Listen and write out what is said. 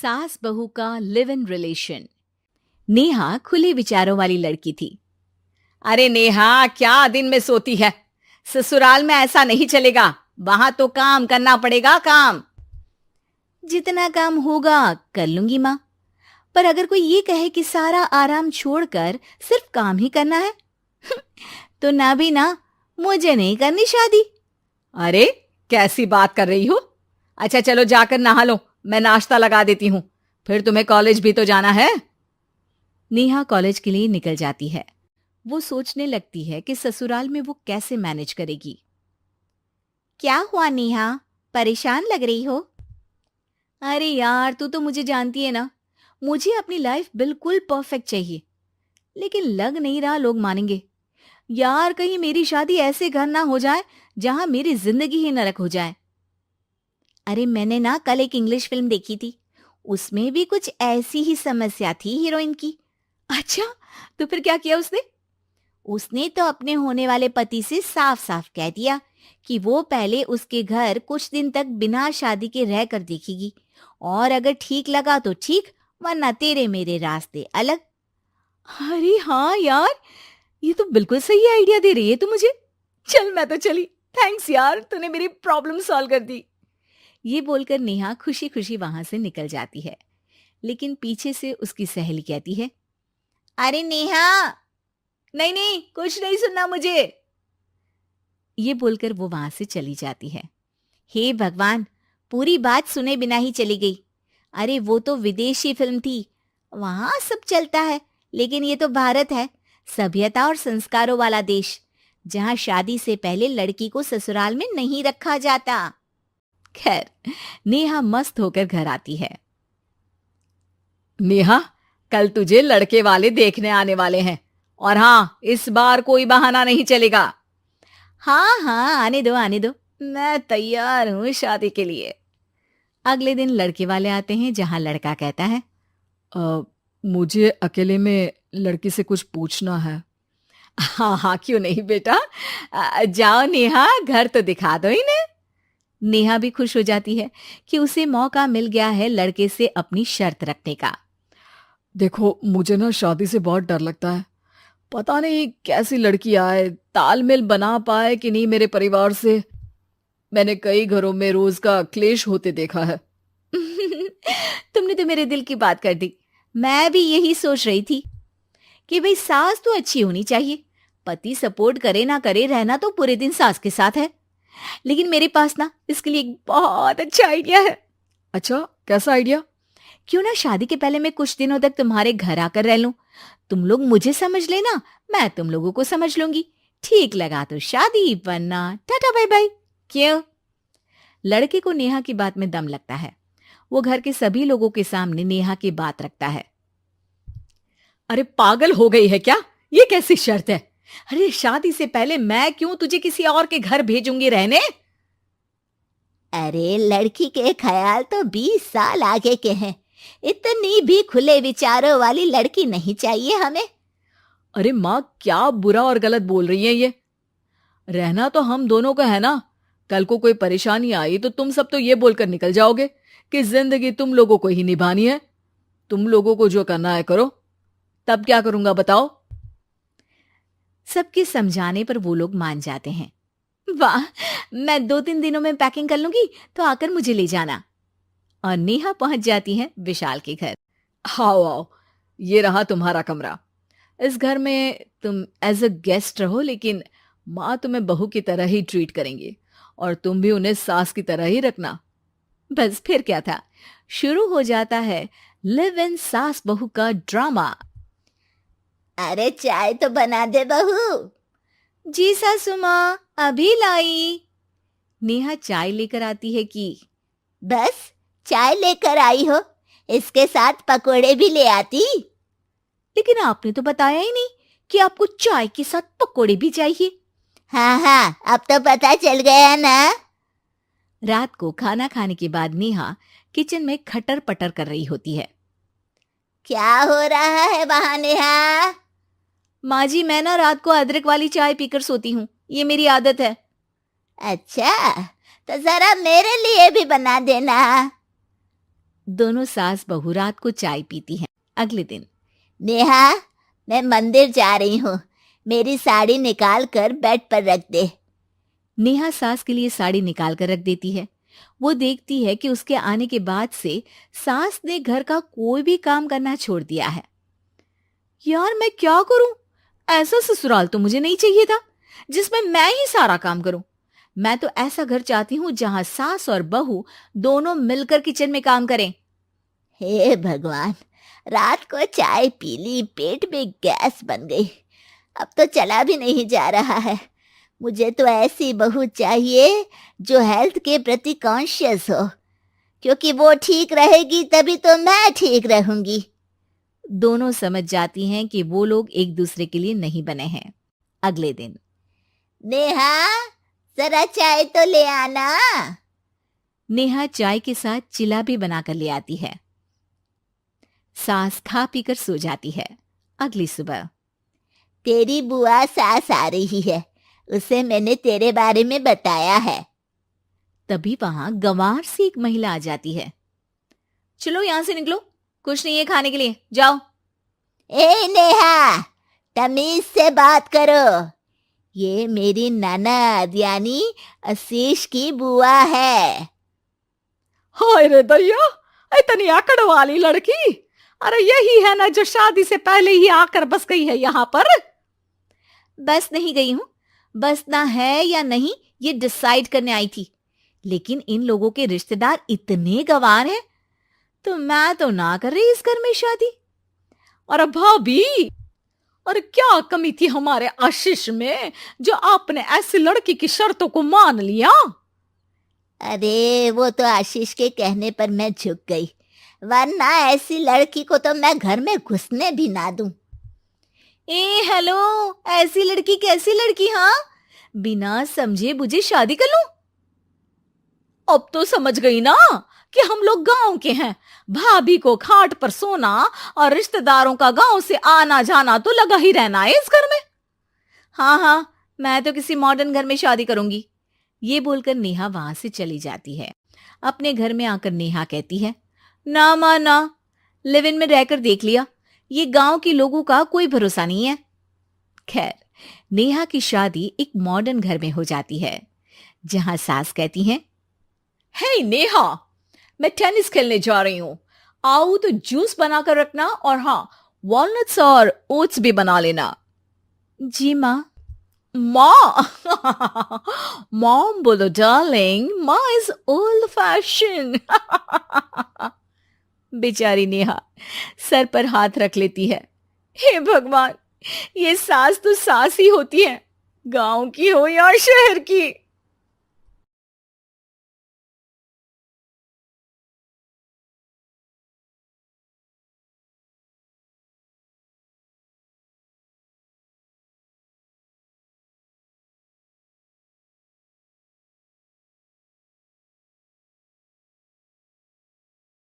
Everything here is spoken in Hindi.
सास बहू का लिव इन रिलेशन। नेहा खुले विचारों वाली लड़की थी। अरे नेहा, क्या दिन में सोती है? ससुराल में ऐसा नहीं चलेगा, वहां तो काम करना पड़ेगा। काम जितना काम होगा कर लूंगी माँ, पर अगर कोई ये कहे कि सारा आराम छोड़कर सिर्फ काम ही करना है तो ना भी ना, मुझे नहीं करनी शादी। अरे कैसी बात कर रही हो? अच्छा चलो जाकर नहा लो, मैं नाश्ता लगा देती हूँ, फिर तुम्हें कॉलेज भी तो जाना है। नेहा कॉलेज के लिए निकल जाती है। वो सोचने लगती है कि ससुराल में वो कैसे मैनेज करेगी। क्या हुआ नेहा, परेशान लग रही हो? अरे यार, तू तो मुझे जानती है ना, मुझे अपनी लाइफ बिल्कुल परफेक्ट चाहिए, लेकिन लग नहीं रहा लोग मानेंगे। यार, कहीं मेरी शादी ऐसे घर ना हो जाए जहां मेरी जिंदगी ही नरक हो जाए। अरे मैंने ना कल एक इंग्लिश फिल्म देखी थी, उसमें भी कुछ ऐसी ही समस्या थी हीरोइन की। अच्छा, तो फिर क्या किया उसने? उसने तो अपने होने वाले पति से साफ साफ कह दिया कि वो पहले उसके घर कुछ दिन तक बिना शादी के रह कर देखेगी, और अगर ठीक लगा तो ठीक, वरना तेरे मेरे रास्ते अलग। अरे हाँ यार, ये तो बिल्कुल सही आइडिया दे रही है तू मुझे। चल मैं तो चली, थैंक्स यार, तूने मेरी प्रॉब्लम सॉल्व कर दी। ये बोलकर नेहा खुशी खुशी वहां से निकल जाती है, लेकिन पीछे से उसकी सहेली कहती है, अरे नेहा, नहीं नहीं, कुछ नहीं सुनना मुझे। ये बोलकर वो वहां से चली जाती है। हे भगवान, पूरी बात सुने बिना ही चली गई। अरे वो तो विदेशी फिल्म थी, वहां सब चलता है, लेकिन ये तो भारत है, सभ्यता और संस्कारों वाला देश, जहां शादी से पहले लड़की को ससुराल में नहीं रखा जाता। खैर, नेहा मस्त होकर घर आती है। नेहा, कल तुझे लड़के वाले देखने आने वाले हैं, और हाँ, इस बार कोई बहाना नहीं चलेगा। हाँ हाँ, आने दो आने दो, मैं तैयार हूं शादी के लिए। अगले दिन लड़के वाले आते हैं, जहां लड़का कहता है, मुझे अकेले में लड़की से कुछ पूछना है। हाँ हाँ, क्यों नहीं बेटा, जाओ नेहा, घर तो दिखा दो इन्हें। नेहा भी खुश हो जाती है कि उसे मौका मिल गया है लड़के से अपनी शर्त रखने का। देखो, मुझे ना शादी से बहुत डर लगता है, पता नहीं कैसी लड़की आए, तालमेल बना पाए कि नहीं मेरे परिवार से। मैंने कई घरों में रोज का क्लेश होते देखा है। तुमने तो मेरे दिल की बात कर दी। मैं भी यही सोच रही थी कि भाई सास तो अच्छी होनी चाहिए, पति सपोर्ट करे ना करे, रहना तो पूरे दिन सास के साथ है। लेकिन मेरे पास ना इसके लिए एक बहुत अच्छा आइडिया है। अच्छा, कैसा आइडिया? क्यों ना शादी के पहले मैं कुछ दिनों तक तुम्हारे घर आकर रह लूं, तुम लोग मुझे समझ लेना, मैं तुम लोगों को समझ लूंगी। ठीक लगा तो शादी, वरना टाटा बाय बाय। क्यों? लड़के को नेहा की बात में दम लगता है। वो घर के सभी लोगों के सामने नेहा की बात रखता है। अरे पागल हो गई है क्या? ये कैसी शर्त है? अरे शादी से पहले मैं क्यों तुझे किसी और के घर भेजूंगी रहने? अरे लड़की के ख्याल तो 20 साल आगे के हैं, इतनी भी खुले विचारों वाली लड़की नहीं चाहिए हमें। अरे माँ, क्या बुरा और गलत बोल रही है ये? रहना तो हम दोनों का है ना। कल को कोई परेशानी आई तो तुम सब तो ये बोलकर निकल जाओगे कि जिंदगी तुम लोगों को ही निभानी है, तुम लोगों को जो करना है करो। तब क्या करूंगा बताओ? सबके समझाने पर वो लोग मान जाते हैं। वाह, मैं 2-3 दिनों में पैकिंग कर लूंगी, तो आकर मुझे ले जाना। और नेहा पहुंच जाती है विशाल के घर। आओ आओ, ये रहा तुम्हारा कमरा। इस घर में तुम एज अ गेस्ट रहो, लेकिन माँ तुम्हें बहू की तरह ही ट्रीट करेंगी, और तुम भी उन्हें सास की तरह ही रखना। बस फिर क्या था, शुरू हो जाता है लिव इन सास बहू का ड्रामा। अरे चाय तो बना दे बहू। जी सासू माँ, अभी लाई। नेहा चाय लेकर आती है कि बस चाय लेकर आई हो, इसके साथ पकोड़े भी ले आती। लेकिन आपने तो बताया ही नहीं कि आपको चाय के साथ पकोड़े भी चाहिए। हाँ हाँ, अब तो पता चल गया ना। रात को खाना खाने के बाद नेहा किचन में खटर पटर कर रही होती है। क्या हो रहा है वहां नेहा? माँ जी, मैं ना रात को अदरक वाली चाय पीकर सोती हूँ, ये मेरी आदत है। अच्छा, तो जरा मेरे लिए भी बना देना। दोनों सास बहू रात को चाय पीती हैं। अगले दिन, नेहा, मैं मंदिर जा रही हूँ, मेरी साड़ी निकाल कर बेड पर रख दे। नेहा सास के लिए साड़ी निकाल कर रख देती है। वो देखती है कि उसके आने के बाद से सास ने घर का कोई भी काम करना छोड़ दिया है। यार मैं क्या करूं? ऐसा ससुराल तो मुझे नहीं चाहिए था जिसमें मैं ही सारा काम करूं। मैं तो ऐसा घर चाहती हूं जहां सास और बहू दोनों मिलकर किचन में काम करें। हे भगवान, रात को चाय पी ली, पेट में गैस बन गई, अब तो चला भी नहीं जा रहा है। मुझे तो ऐसी बहू चाहिए जो हेल्थ के प्रति कॉन्शियस हो, क्योंकि वो ठीक रहेगी तभी तो मैं ठीक रहूंगी। दोनों समझ जाती हैं कि वो लोग एक दूसरे के लिए नहीं बने हैं। अगले दिन, नेहा, जरा चाय तो ले आना। नेहा चाय के साथ चिला भी बनाकर ले आती है। सास खा पीकर सो जाती है। अगली सुबह, तेरी बुआ सास आ रही है, उसे मैंने तेरे बारे में बताया है। तभी वहां गंवार से एक महिला आ जाती है। चलो यहां से निकलो, कुछ नहीं है खाने के लिए, जाओ। ए नेहा, तमीज से बात करो, ये मेरी ननद यानी आशीष की बुआ है। हाय रे दैया, इतनी आकड़ वाली लड़की! अरे यही है ना जो शादी से पहले ही आकर बस गई है यहाँ पर। बस नहीं गई हूं, बसना है या नहीं ये डिसाइड करने आई थी, लेकिन इन लोगों के रिश्तेदार इतने गंवार हैं तो मैं तो ना कर रही इस घर में शादी। और भाभी, और क्या कमी थी हमारे आशीष में जो आपने ऐसी लड़की की शर्तों को मान लिया? अरे वो तो आशीष के कहने पर मैं झुक गई, वरना ऐसी लड़की को तो मैं घर में घुसने भी ना दूं। ए हेलो, ऐसी लड़की कैसी लड़की? हाँ, बिना समझे बुझे शादी कर लूं? अब तो समझ गई ना कि हम लोग गांव के हैं। भाभी को खाट पर सोना और रिश्तेदारों का गांव से आना जाना तो लगा ही रहना है इस घर में। हाँ हाँ, मैं तो किसी मॉडर्न घर में शादी करूंगी। ये बोलकर नेहा वहां से चली जाती है। अपने घर में आकर नेहा कहती है, ना मां ना, लिव इन में रहकर देख लिया, ये गांव के लोगों का कोई भरोसा नहीं है। खैर, नेहा की शादी एक मॉडर्न घर में हो जाती है जहां सास कहती हैं, हे नेहा, मैं टेनिस खेलने जा रही हूं, आओ तो जूस बनाकर रखना, और हाँ, वॉलनट्स और ओट्स भी बना लेना। जी माँ। माँ मॉम बोलो डार्लिंग, माँ इज ओल्ड फैशन। बेचारी नेहा सर पर हाथ रख लेती है। हे भगवान, ये सास तो सास ही होती है, गांव की हो या शहर की।